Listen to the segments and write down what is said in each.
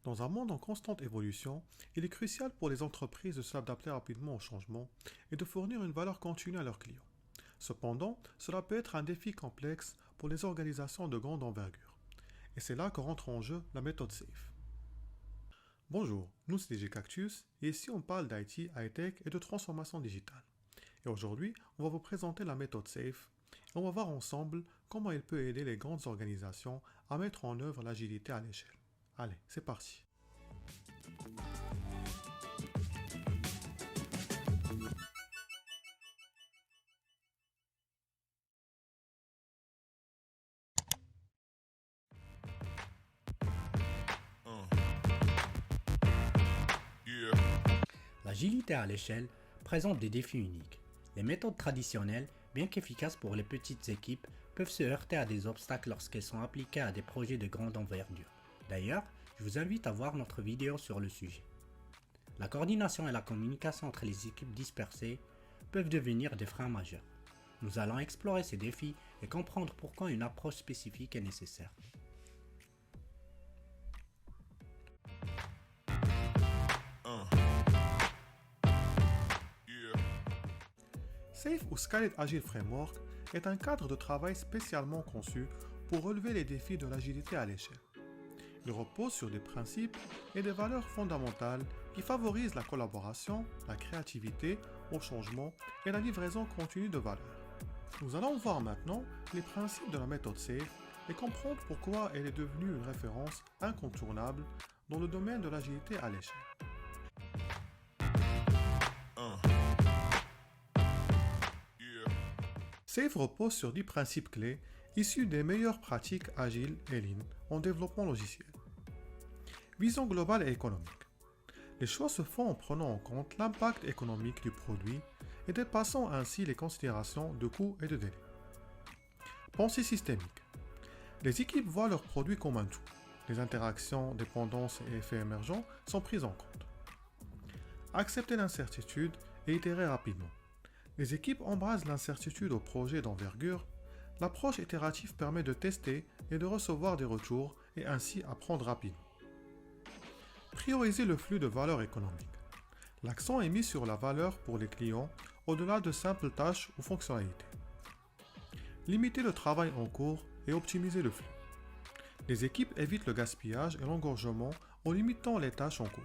Dans un monde en constante évolution, il est crucial pour les entreprises de s'adapter rapidement au changement et de fournir une valeur continue à leurs clients. Cependant, cela peut être un défi complexe pour les organisations de grande envergure. Et c'est là que rentre en jeu la méthode SAFE. Bonjour, nous c'est DG Cactus et ici on parle d'IT, high-tech et de transformation digitale. Et aujourd'hui, on va vous présenter la méthode SAFE et on va voir ensemble comment elle peut aider les grandes organisations à mettre en œuvre l'agilité à l'échelle. Allez, c'est parti. L'agilité à l'échelle présente des défis uniques. Les méthodes traditionnelles, bien qu'efficaces pour les petites équipes, peuvent se heurter à des obstacles lorsqu'elles sont appliquées à des projets de grande envergure. D'ailleurs, je vous invite à voir notre vidéo sur le sujet. La coordination et la communication entre les équipes dispersées peuvent devenir des freins majeurs. Nous allons explorer ces défis et comprendre pourquoi une approche spécifique est nécessaire. SAFE ou Scaled Agile Framework est un cadre de travail spécialement conçu pour relever les défis de l'agilité à l'échelle. Il repose sur des principes et des valeurs fondamentales qui favorisent la collaboration, la créativité au changement et la livraison continue de valeur. Nous allons voir maintenant les principes de la méthode SAFE et comprendre pourquoi elle est devenue une référence incontournable dans le domaine de l'agilité à l'échelle. SAFE repose sur 10 principes clés issus des meilleures pratiques agiles et lean en développement logiciel. Vision globale et économique. Les choix se font en prenant en compte l'impact économique du produit et dépassant ainsi les considérations de coût et de délai. Pensée systémique. Les équipes voient leurs produits comme un tout. Les interactions, dépendances et effets émergents sont prises en compte. Accepter l'incertitude et itérer rapidement. Les équipes embrasent l'incertitude au projet d'envergure. L'approche itérative permet de tester et de recevoir des retours et ainsi apprendre rapidement. Prioriser le flux de valeur économique. L'accent est mis sur la valeur pour les clients au-delà de simples tâches ou fonctionnalités. Limiter le travail en cours et optimiser le flux. Les équipes évitent le gaspillage et l'engorgement en limitant les tâches en cours.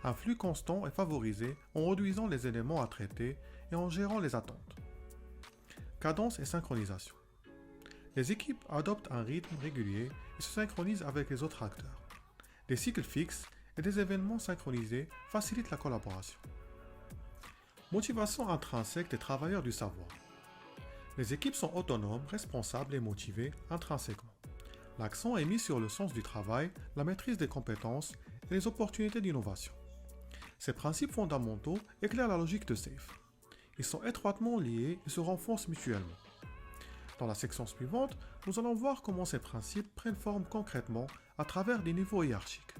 Un flux constant est favorisé en réduisant les éléments à traiter et en gérant les attentes. Cadence et synchronisation. Les équipes adoptent un rythme régulier et se synchronisent avec les autres acteurs. Des cycles fixes et des événements synchronisés facilitent la collaboration. Motivation intrinsèque des travailleurs du savoir. Les équipes sont autonomes, responsables et motivées intrinsèquement. L'accent est mis sur le sens du travail, la maîtrise des compétences et les opportunités d'innovation. Ces principes fondamentaux éclairent la logique de SAFE. Ils sont étroitement liés et se renforcent mutuellement. Dans la section suivante, nous allons voir comment ces principes prennent forme concrètement à travers des niveaux hiérarchiques.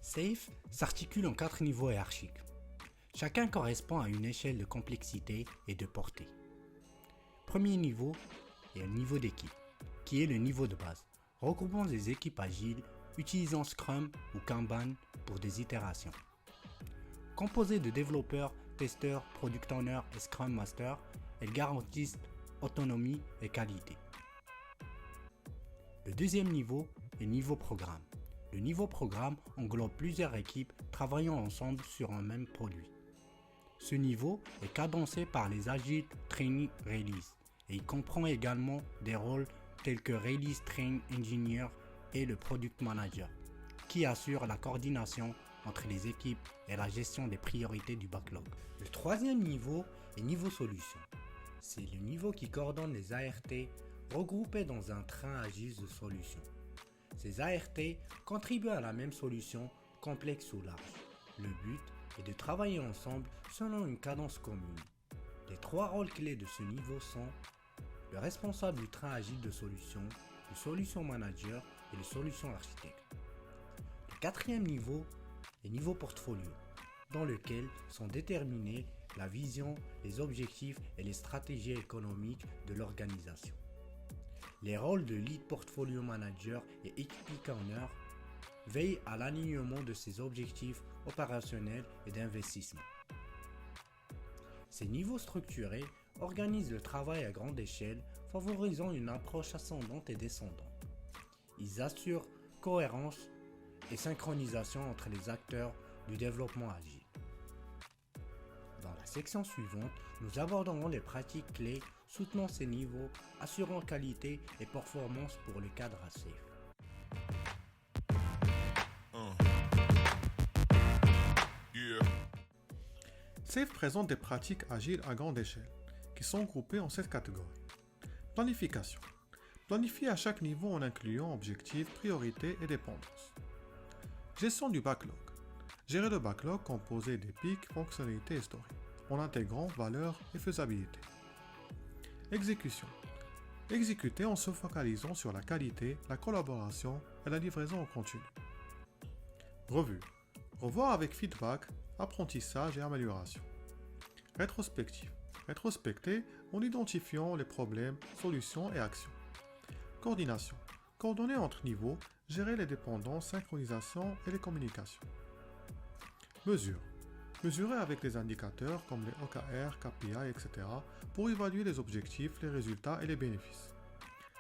SAFE s'articule en 4 niveaux hiérarchiques. Chacun correspond à une échelle de complexité et de portée. Premier niveau est le niveau d'équipe, qui est le niveau de base, regroupant des équipes agiles utilisant Scrum ou Kanban pour des itérations. Composées de développeurs, testeurs, product owners et Scrum Masters, elles garantissent autonomie et qualité. Le deuxième niveau est le niveau programme. Le niveau programme englobe plusieurs équipes travaillant ensemble sur un même produit. Ce niveau est cadencé par les Agile Training Release et il comprend également des rôles tels que Release Train Engineer et le Product Manager, qui assurent la coordination entre les équipes et la gestion des priorités du backlog. Le troisième niveau est niveau solution. C'est le niveau qui coordonne les ART regroupés dans un train agile de solutions. Ces ART contribuent à la même solution, complexe ou large. Le but est de travailler ensemble selon une cadence commune. Les 3 rôles clés de ce niveau sont le responsable du train agile de solution, le solution manager et le solution architecte. Le quatrième niveau est niveau portfolio, dans lequel sont déterminés la vision, les objectifs et les stratégies économiques de l'organisation. Les rôles de lead portfolio manager et equity owner veillent à l'alignement de ces objectifs opérationnels et d'investissement. Ces niveaux structurés organisent le travail à grande échelle, favorisant une approche ascendante et descendante. Ils assurent cohérence et synchronisation entre les acteurs du développement agile. Dans la section suivante, nous aborderons les pratiques clés soutenant ces niveaux, assurant qualité et performance pour le cadre SAFe. SAFe présente des pratiques agiles à grande échelle, qui sont groupées en 7 catégories. Planification. Planifier à chaque niveau en incluant objectifs, priorités et dépendances. Gestion du backlog. Gérer le backlog composé des pics, fonctionnalités et stories, en intégrant valeurs et faisabilité. Exécution. Exécuter en se focalisant sur la qualité, la collaboration et la livraison au continu. Revue. Revoir avec feedback, apprentissage et amélioration. Rétrospective. Rétrospecter en identifiant les problèmes, solutions et actions. Coordination. Coordonner entre niveaux, gérer les dépendances, synchronisation et les communications. Mesure. Mesurer avec des indicateurs comme les OKR, KPI, etc. pour évaluer les objectifs, les résultats et les bénéfices.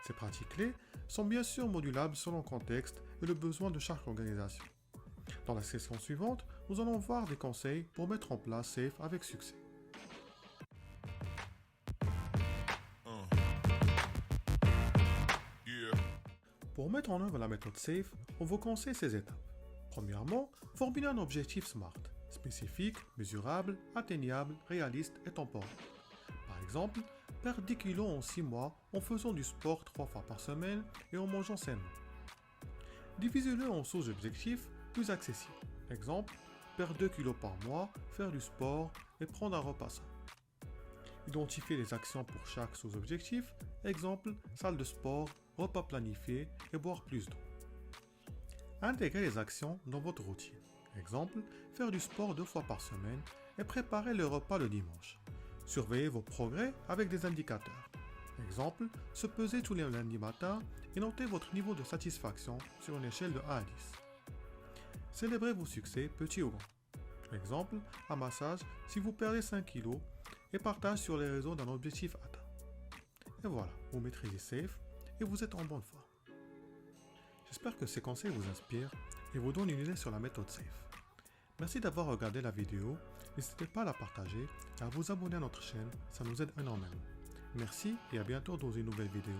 Ces pratiques clés sont bien sûr modulables selon le contexte et le besoin de chaque organisation. Dans la session suivante, nous allons voir des conseils pour mettre en place SAFe avec succès. Pour mettre en œuvre la méthode SAFe, on vous conseille ces étapes. Premièrement, formuler un objectif SMART, spécifique, mesurable, atteignable, réaliste et temporel. Par exemple, perdre 10 kg en 6 mois en faisant du sport 3 fois par semaine et en mangeant sainement. Divisez-le en sous-objectifs plus accessibles. Exemple, perdre 2 kg par mois, faire du sport et prendre un repas sain. Identifiez les actions pour chaque sous-objectif. Exemple, salle de sport, repas planifié et boire plus d'eau. Intégrez les actions dans votre routine. Exemple, faire du sport 2 fois par semaine et préparer le repas le dimanche. Surveillez vos progrès avec des indicateurs. Exemple, se peser tous les lundis matin et notez votre niveau de satisfaction sur une échelle de 1 à 10. Célébrez vos succès, petits ou grands. Exemple, un massage si vous perdez 5 kg et partage sur les réseaux d'un objectif atteint. Et voilà, vous maîtrisez SAFe et vous êtes en bonne forme. J'espère que ces conseils vous inspirent et vous donnent une idée sur la méthode SAFe. Merci d'avoir regardé la vidéo, n'hésitez pas à la partager et à vous abonner à notre chaîne, ça nous aide énormément. Merci et à bientôt dans une nouvelle vidéo.